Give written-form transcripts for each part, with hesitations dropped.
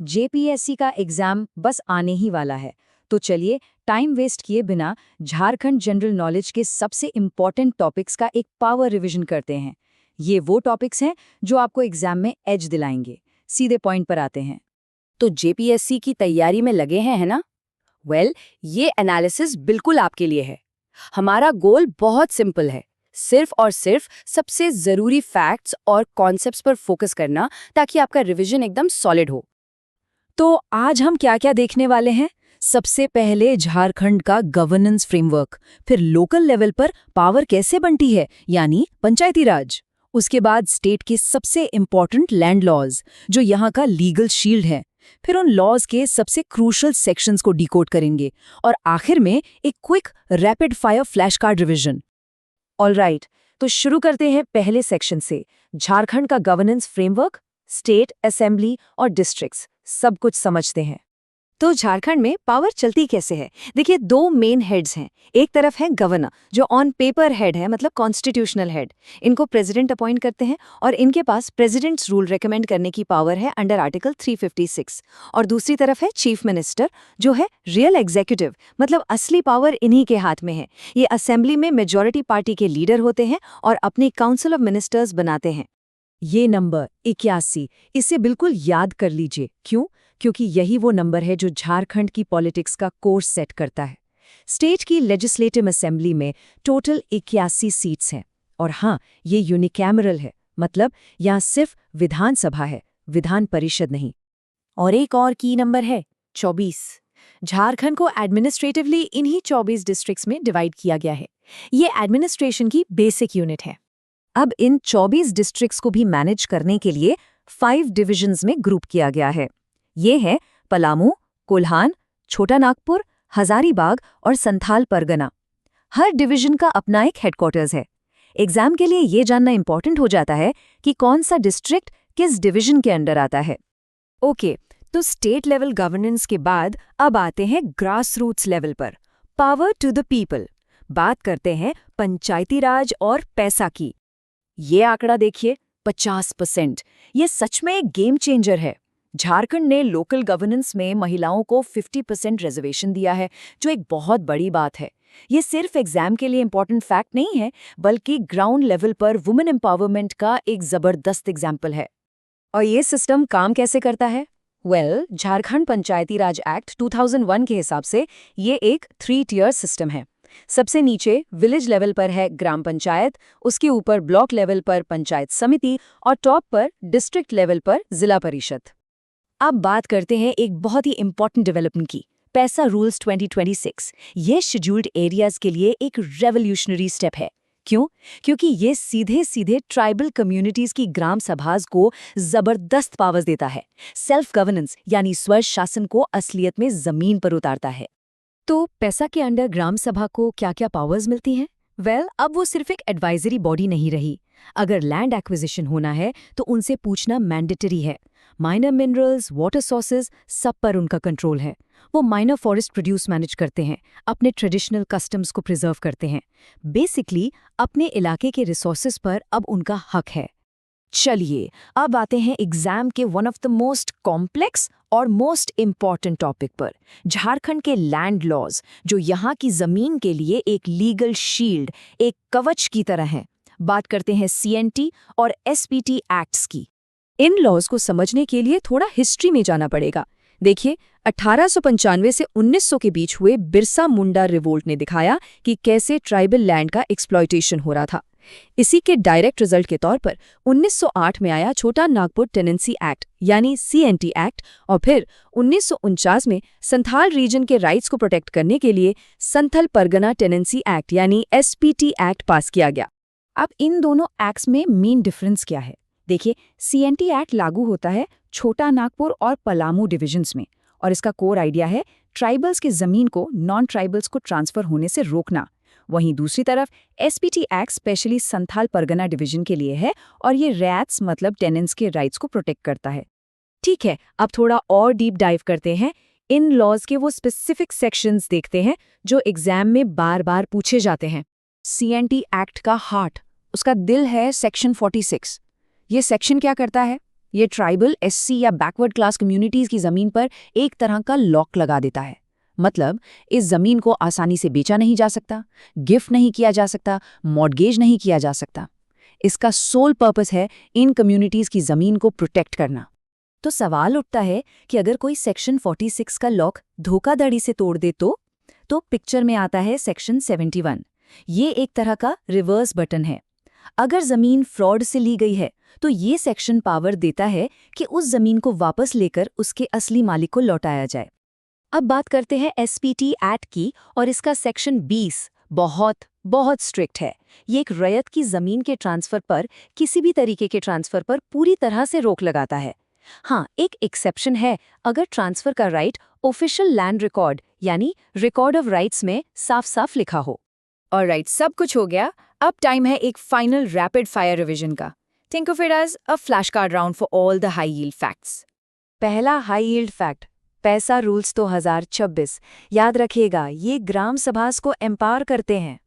JPSC का exam बस आने ही वाला है, तो चलिए टाइम वेस्ट किए बिना झारखंड जनरल नॉलेज के सबसे इम्पॉर्टेंट टॉपिक्स का एक पावर रिवीजन करते हैं। ये वो टॉपिक्स हैं जो आपको एग्जाम में एज दिलाएंगे। सीधे पॉइंट पर आते हैं। तो जेपीएससी की तैयारी में लगे हैं, है ना? ये एनालिसिस बिल्कुल आपके लिए है। हमारा गोल बहुत सिंपल है, सिर्फ और सिर्फ सबसे जरूरी फैक्ट्स और कॉन्सेप्ट्स पर फोकस करना, ताकि आपका रिवीजन एकदम सॉलिड हो। तो आज हम क्या क्या देखने वाले हैं? सबसे पहले झारखंड का गवर्नेंस फ्रेमवर्क, फिर लोकल लेवल पर पावर कैसे बनती है, यानी पंचायती राज। उसके बाद स्टेट के सबसे इम्पॉर्टेंट लैंड लॉज, जो यहाँ का लीगल शील्ड है। फिर उन लॉज के सबसे क्रूशल सेक्शंस को डिकोड करेंगे और आखिर में एक quick rapid fire flash card revision. Alright, तो शुरू करते हैं पहले सेक्शन से। झारखंड का गवर्नेंस फ्रेमवर्क, स्टेट, असेंबली और डिस्ट्रिक्ट्स, सब कुछ समझते हैं। तो झारखंड में पावर चलती कैसे है? देखिए, दो मेन हेड्स हैं। एक तरफ है गवर्नर, जो ऑन पेपर हेड है, मतलब कॉन्स्टिट्यूशनल हेड। इनको प्रेसिडेंट अपॉइंट करते हैं और इनके पास प्रेसिडेंट्स रूल रेकमेंड करने की पावर है अंडर आर्टिकल 356। और दूसरी तरफ है चीफ मिनिस्टर, जो है रियल एग्जीक्यूटिव, मतलब असली पावर इन्हीं के हाथ में है। ये असेंबली में मेजॉरिटी पार्टी के लीडर होते हैं और अपनी काउंसिल ऑफ मिनिस्टर्स बनाते हैं। ये नंबर 81, इसे बिल्कुल याद कर लीजिए। क्यों? क्योंकि यही वो नंबर है जो झारखंड की पॉलिटिक्स का कोर्स सेट करता है। स्टेट की लेजिस्लेटिव असेंबली में टोटल 81 सीट्स हैं। और हाँ, ये यूनिकैमरल है, मतलब यहाँ सिर्फ विधानसभा है, विधान परिषद नहीं। और एक और की नंबर है 24। झारखंड को एडमिनिस्ट्रेटिवली इन्हीं 24 डिस्ट्रिक्ट्स में डिवाइड किया गया है। ये एडमिनिस्ट्रेशन की बेसिक यूनिट है। अब इन 24 डिस्ट्रिक्ट्स को भी मैनेज करने के लिए 5 डिविजन्स में ग्रुप किया गया है। ये हैं पलामू, कोल्हान, छोटा नागपुर, हजारीबाग और संथाल परगना। हर डिवीजन का अपना एक हेडक्वार्टर्स है। एग्जाम के लिए ये जानना इंपॉर्टेंट हो जाता है कि कौन सा डिस्ट्रिक्ट किस डिवीजन के अंडर आता है। ओके, तो स्टेट लेवल गवर्नेंस के बाद अब आते हैं ग्रास रूट्स लेवल पर, पावर टू द पीपल। बात करते हैं पंचायती राज और पैसा की। ये आंकड़ा देखिए, 50%। ये सच में एक गेम चेंजर है। झारखंड ने लोकल गवर्नेंस में महिलाओं को 50% रिजर्वेशन दिया है, जो एक बहुत बड़ी बात है। ये सिर्फ एग्जाम के लिए इंपॉर्टेंट फैक्ट नहीं है, बल्कि ग्राउंड लेवल पर वुमेन एम्पावरमेंट का एक जबरदस्त एग्जाम्पल है। और ये सिस्टम काम कैसे करता है? झारखंड पंचायती राज एक्ट 2001 के हिसाब से ये एक 3 टियर सिस्टम है। सबसे नीचे विलेज लेवल पर है ग्राम पंचायत, उसके ऊपर ब्लॉक लेवल पर पंचायत समिति और टॉप पर डिस्ट्रिक्ट लेवल पर जिला परिषद। अब बात करते हैं एक बहुत ही इंपॉर्टेंट डेवलपमेंट की, पैसा रूल्स 2026। ये शेड्यूल्ड एरियाज के लिए एक रेवोल्यूशनरी स्टेप है। क्यों? क्योंकि ये सीधे सीधे ट्राइबल कम्युनिटीज की ग्राम सभाज को जबरदस्त पावर्स देता है। सेल्फ गवर्नेंस यानी स्व शासन को असलियत में जमीन पर उतारता है। तो पैसा के अंडर ग्राम सभा को क्या क्या पावर्स मिलती हैं? अब वो सिर्फ एक एडवाइजरी बॉडी नहीं रही। अगर लैंड एक्विजिशन होना है तो उनसे पूछना मैंडेटरी है। माइनर मिनरल्स, वाटर सोर्सेज, सब पर उनका कंट्रोल है। वो माइनर फॉरेस्ट प्रोड्यूस मैनेज करते हैं, अपने ट्रेडिशनल कस्टम्स को प्रिजर्व करते हैं। बेसिकली अपने इलाके के रिसोर्सेज पर अब उनका हक है। चलिए, अब आते हैं एग्जाम के one of the most complex और मोस्ट इम्पॉर्टेंट टॉपिक पर, झारखंड के लैंड लॉज, जो यहाँ की जमीन के लिए एक लीगल शील्ड, एक कवच की तरह हैं। बात करते हैं सीएनटी और एसपीटी एक्ट्स की। इन लॉज को समझने के लिए थोड़ा हिस्ट्री में जाना पड़ेगा। देखिए, 1895 से 1900 के बीच हुए बिरसा मुंडा रिवोल्ट ने दिखाया कि कैसे ट्राइबल लैंड का एक्सप्लॉयटेशन हो रहा था। इसी के डायरेक्ट रिजल्ट के तौर पर 1908 में आया छोटा नागपुर टेनेंसी एक्ट यानी सीएनटी एक्ट, और फिर 1949 में संथाल रीजन के राइट्स को प्रोटेक्ट करने के लिए संथल परगना टेनेंसी एक्ट यानी एसपीटी एक्ट पास किया गया। अब इन दोनों एक्ट्स में मेन डिफरेंस क्या है? देखिए, सीएनटी एक्ट लागू होता है छोटा नागपुर और पलामू डिविजन्स में, और इसका कोर आइडिया है ट्राइबल्स की जमीन को नॉन ट्राइबल्स को ट्रांसफर होने से रोकना। वहीं दूसरी तरफ SPT act specially Santhal Pargana division के लिए है, और ये रैट्स मतलब टेनेंट्स के राइट्स को प्रोटेक्ट करता है। ठीक है, अब थोड़ा और डीप डाइव करते हैं। इन लॉज के वो स्पेसिफिक सेक्शंस देखते हैं जो एग्जाम में बार बार पूछे जाते हैं। सीएनटी एक्ट का हार्ट, उसका दिल है सेक्शन 46। ये सेक्शन क्या करता है? ये ट्राइबल, एससी या बैकवर्ड क्लास कम्युनिटीज की जमीन पर एक तरह का लॉक लगा देता है। मतलब इस जमीन को आसानी से बेचा नहीं जा सकता, गिफ्ट नहीं किया जा सकता, मॉर्गेज नहीं किया जा सकता। इसका सोल पर्पस है इन कम्युनिटीज की जमीन को प्रोटेक्ट करना। तो सवाल उठता है कि अगर कोई सेक्शन 46 का लॉक धोखाधड़ी से तोड़ दे तो पिक्चर में आता है सेक्शन 71। ये एक तरह का रिवर्स बटन है। अगर जमीन फ्रॉड से ली गई है तो ये सेक्शन पावर देता है कि उस जमीन को वापस लेकर उसके असली मालिक को लौटाया जाए। अब बात करते हैं एसपीटी एक्ट की, और इसका सेक्शन 20 बहुत स्ट्रिक्ट है। ये एक रैयत की जमीन के ट्रांसफर पर, किसी भी तरीके के ट्रांसफर पर पूरी तरह से रोक लगाता है। हाँ, एक एक्सेप्शन है, अगर ट्रांसफर का राइट ऑफिशियल लैंड रिकॉर्ड यानी रिकॉर्ड ऑफ राइट्स में साफ साफ लिखा हो। ऑलराइट, सब कुछ हो गया। अब टाइम है एक फाइनल रैपिड फायर रिवीजन का। Think of it as a flash card round for all the high yield facts. पहला हाई यील्ड फैक्ट, पैसा रूल्स 2026। याद रखिएगा, ये ग्राम सभास को एम्पावर करते हैं।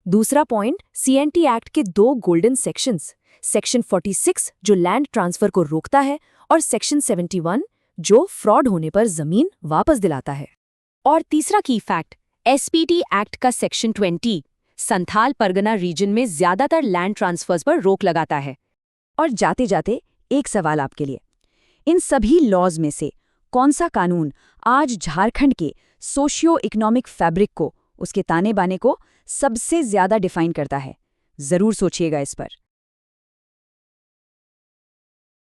दूसरा पॉइंट, सीएनटी एक्ट के 2 गोल्डन सेक्शंस, सेक्शन 46 जो लैंड ट्रांसफर को रोकता है और सेक्शन 71 जो फ्रॉड होने पर जमीन वापस दिलाता है। और तीसरा की फैक्ट, एसपीटी एक्ट का सेक्शन 20 संथाल परगना रीजन में ज्यादातर लैंड ट्रांसफर्स पर रोक लगाता है। और जाते जाते एक सवाल आपके लिए, इन सभी लॉज में से कौन सा कानून आज झारखंड के सोशियो इकोनॉमिक फैब्रिक को, उसके ताने बाने को सबसे ज्यादा डिफाइन करता है? जरूर सोचिएगा इस पर।